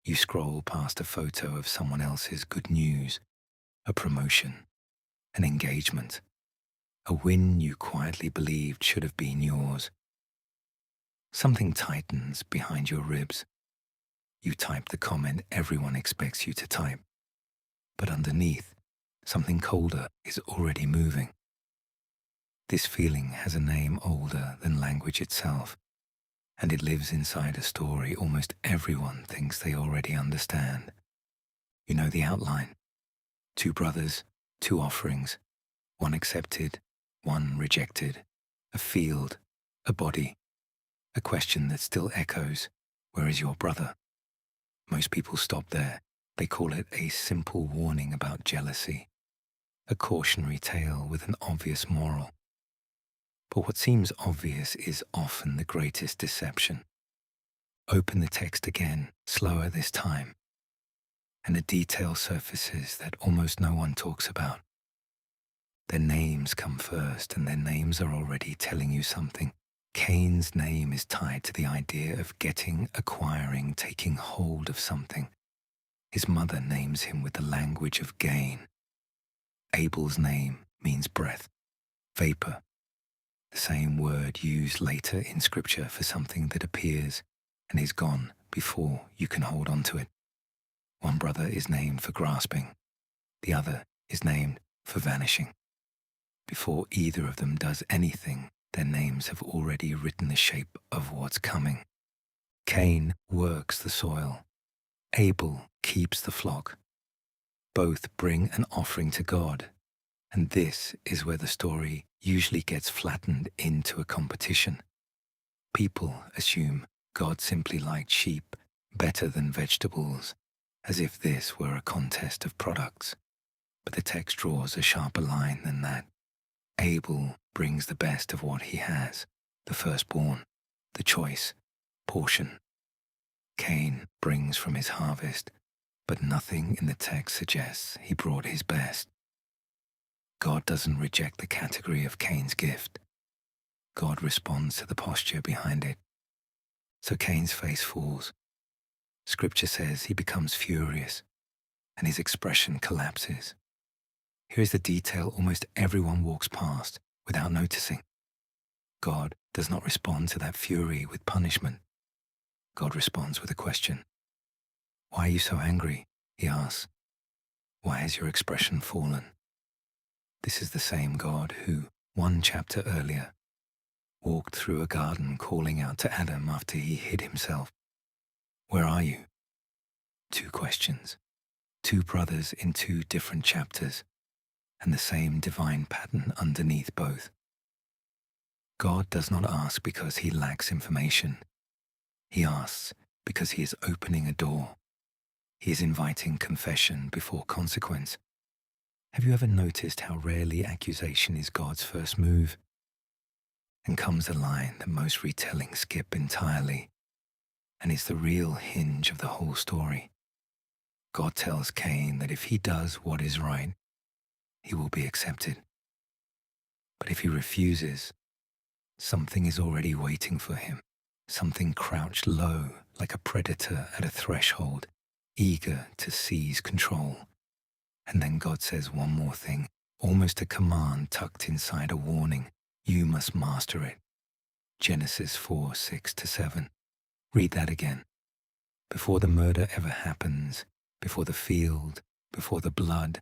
You scroll past a photo of someone else's good news, a promotion, an engagement, a win you quietly believed should have been yours. Something tightens behind your ribs. You type the comment everyone expects you to type, but underneath, something colder is already moving. This feeling has a name older than language itself, and it lives inside a story almost everyone thinks they already understand. You know the outline. Two brothers, two offerings, one accepted, one rejected, a field, a body, a question that still echoes, where is your brother? Most people stop there. They call it a simple warning about jealousy, a cautionary tale with an obvious moral. But what seems obvious is often the greatest deception. Open the text again, slower this time, and a detail surfaces that almost no one talks about. Their names come first, and their names are already telling you something. Cain's name is tied to the idea of getting, acquiring, taking hold of something. His mother names him with the language of gain. Abel's name means breath, vapor, the same word used later in Scripture for something that appears and is gone before you can hold on to it. One brother is named for grasping, the other is named for vanishing. Before either of them does anything, their names have already written the shape of what's coming. Cain works the soil. Abel keeps the flock. Both bring an offering to God, and this is where the story usually gets flattened into a competition. People assume God simply liked sheep better than vegetables, as if this were a contest of products. But the text draws a sharper line than that. Abel brings the best of what he has, the firstborn, the choice, portion. Cain brings from his harvest, but nothing in the text suggests he brought his best. God doesn't reject the category of Cain's gift. God responds to the posture behind it. So Cain's face falls. Scripture says he becomes furious, and his expression collapses. Here's the detail almost everyone walks past without noticing. God does not respond to that fury with punishment. God responds with a question. Why are you so angry? He asks. Why has your expression fallen? This is the same God who, one chapter earlier, walked through a garden calling out to Adam after he hid himself. Where are you? Two questions, two brothers in two different chapters, and the same divine pattern underneath both. God does not ask because he lacks information. He asks because he is opening a door. He is inviting confession before consequence. Have you ever noticed how rarely accusation is God's first move? And comes a line that most retellings skip entirely, and is the real hinge of the whole story. God tells Cain that if he does what is right, he will be accepted. But if he refuses, something is already waiting for him, something crouched low like a predator at a threshold, eager to seize control. And then God says one more thing, almost a command tucked inside a warning. You must master it. Genesis 4:6-7. Read that again. Before the murder ever happens, before the field, before the blood,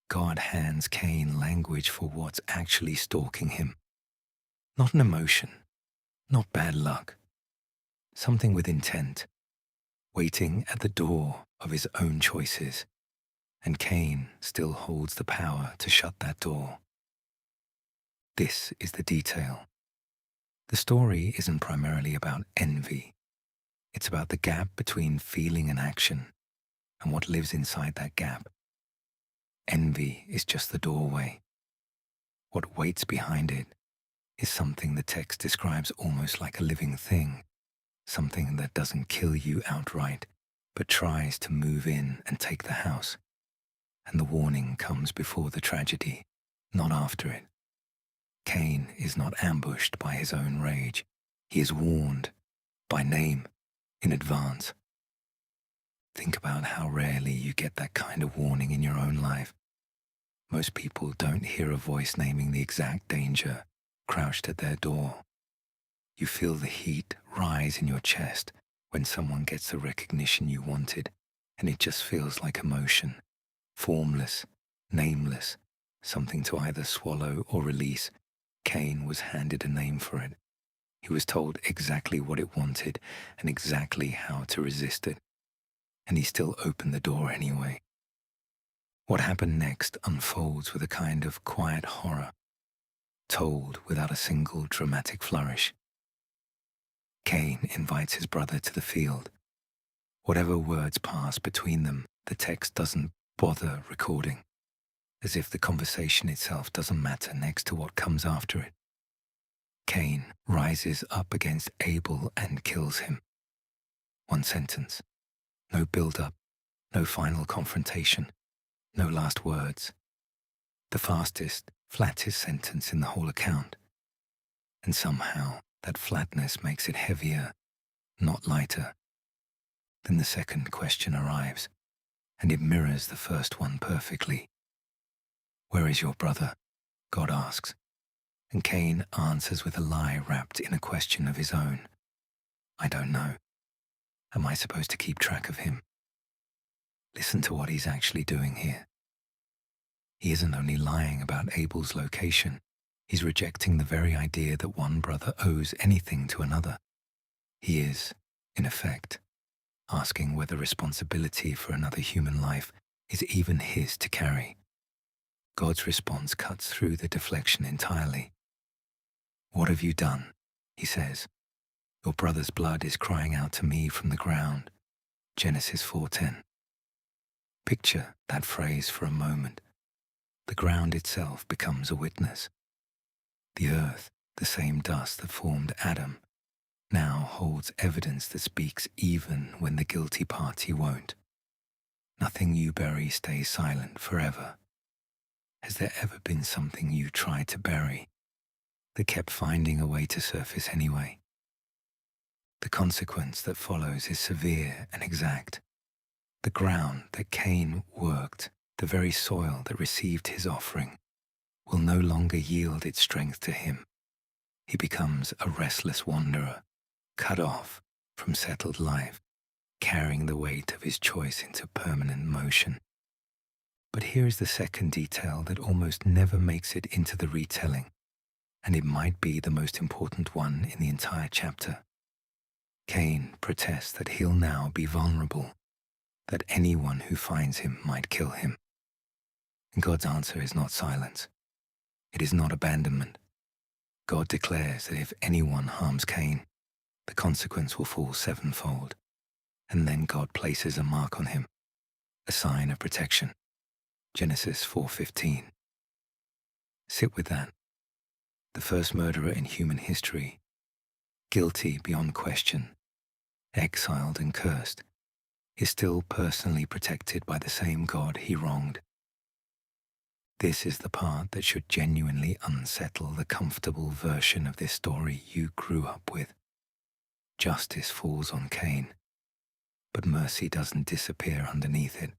God hands Cain language for what's actually stalking him. Not an emotion, not bad luck. Something with intent, waiting at the door of his own choices. And Cain still holds the power to shut that door. This is the detail. The story isn't primarily about envy. It's about the gap between feeling and action, and what lives inside that gap. Envy is just the doorway. What waits behind it is something the text describes almost like a living thing, something that doesn't kill you outright, but tries to move in and take the house. And the warning comes before the tragedy, not after it. Cain is not ambushed by his own rage. He is warned, by name, in advance. Think about how rarely you get that kind of warning in your own life. Most people don't hear a voice naming the exact danger crouched at their door. You feel the heat rise in your chest when someone gets the recognition you wanted, and it just feels like emotion, formless, nameless, something to either swallow or release. Cain was handed a name for it. He was told exactly what it wanted and exactly how to resist it, and he still opened the door anyway. What happened next unfolds with a kind of quiet horror, told without a single dramatic flourish. Cain invites his brother to the field. Whatever words pass between them, the text doesn't bother recording, as if the conversation itself doesn't matter next to what comes after it. Cain rises up against Abel and kills him. One sentence. No build-up, no final confrontation, no last words. The fastest, flattest sentence in the whole account. And somehow that flatness makes it heavier, not lighter. Then the second question arrives, and it mirrors the first one perfectly. Where is your brother? God asks. And Cain answers with a lie wrapped in a question of his own. I don't know. Am I supposed to keep track of him? Listen to what he's actually doing here. He isn't only lying about Abel's location, he's rejecting the very idea that one brother owes anything to another. He is, in effect, asking whether responsibility for another human life is even his to carry. God's response cuts through the deflection entirely. What have you done? He says. Your brother's blood is crying out to me from the ground. Genesis 4:10. Picture that phrase for a moment. The ground itself becomes a witness. The earth, the same dust that formed Adam, now holds evidence that speaks even when the guilty party won't. Nothing you bury stays silent forever. Has there ever been something you tried to bury that kept finding a way to surface anyway? The consequence that follows is severe and exact. The ground that Cain worked, the very soil that received his offering, will no longer yield its strength to him. He becomes a restless wanderer, cut off from settled life, carrying the weight of his choice into permanent motion. But here is the second detail that almost never makes it into the retelling, and it might be the most important one in the entire chapter. Cain protests that he'll now be vulnerable, that anyone who finds him might kill him. And God's answer is not silence. It is not abandonment. God declares that if anyone harms Cain, the consequence will fall sevenfold. And then God places a mark on him, a sign of protection. Genesis 4:15. Sit with that. The first murderer in human history, guilty beyond question, exiled and cursed, is still personally protected by the same God he wronged. This is the part that should genuinely unsettle the comfortable version of this story you grew up with. Justice falls on Cain, but mercy doesn't disappear underneath it.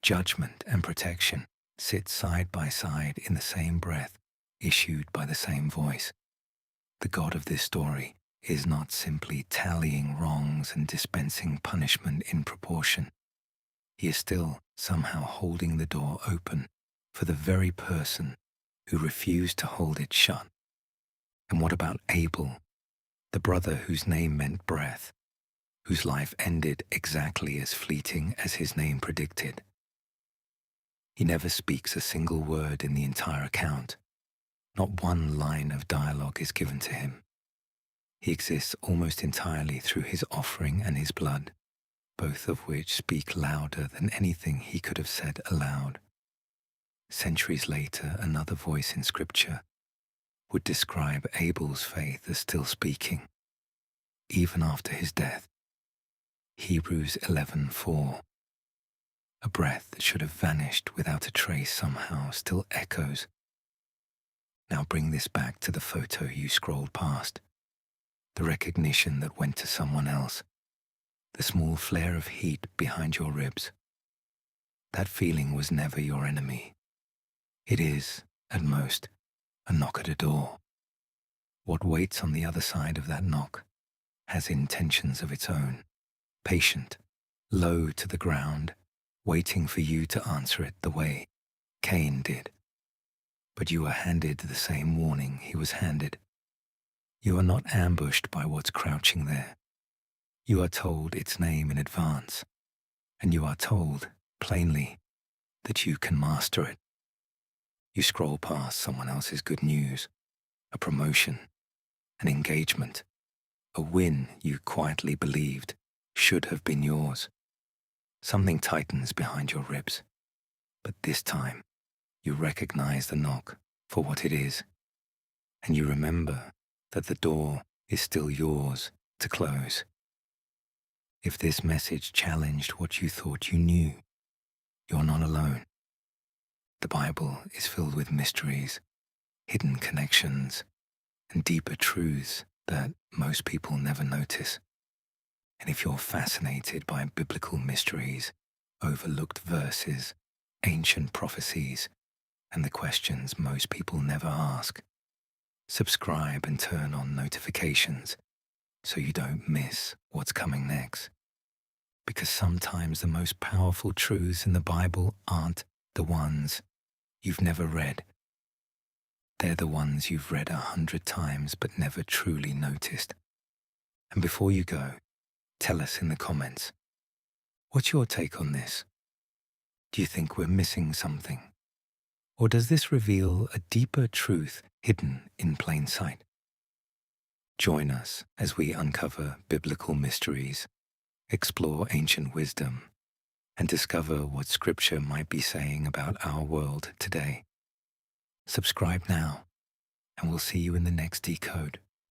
Judgment and protection sit side by side in the same breath, issued by the same voice. The God of this story is not simply tallying wrongs and dispensing punishment in proportion. He is still somehow holding the door open for the very person who refused to hold it shut. And what about Abel, the brother whose name meant breath, whose life ended exactly as fleeting as his name predicted? He never speaks a single word in the entire account. Not one line of dialogue is given to him. He exists almost entirely through his offering and his blood, both of which speak louder than anything he could have said aloud. Centuries later, another voice in Scripture would describe Abel's faith as still speaking, even after his death. Hebrews 11:4. A breath that should have vanished without a trace somehow still echoes. Now bring this back to the photo you scrolled past, the recognition that went to someone else. the small flare of heat behind your ribs. That feeling was never your enemy. It is, at most, a knock at a door. What waits on the other side of that knock has intentions of its own, patient, low to the ground, waiting for you to answer it the way Cain did. But you are handed the same warning he was handed. You are not ambushed by what's crouching there. You are told its name in advance, and you are told, plainly, that you can master it. You scroll past someone else's good news, a promotion, an engagement, a win you quietly believed should have been yours. Something tightens behind your ribs, but this time you recognize the knock for what it is, and you remember that the door is still yours to close. If this message challenged what you thought you knew, you're not alone. The Bible is filled with mysteries, hidden connections, and deeper truths that most people never notice. And if you're fascinated by biblical mysteries, overlooked verses, ancient prophecies, and the questions most people never ask, subscribe and turn on notifications so you don't miss what's coming next. Because sometimes the most powerful truths in the Bible aren't the ones you've never read. They're the ones you've read 100 times but never truly noticed. And before you go, tell us in the comments, what's your take on this? Do you think we're missing something? Or does this reveal a deeper truth hidden in plain sight? Join us as we uncover biblical mysteries, explore ancient wisdom, and discover what Scripture might be saying about our world today. Subscribe now, and we'll see you in the next Decode.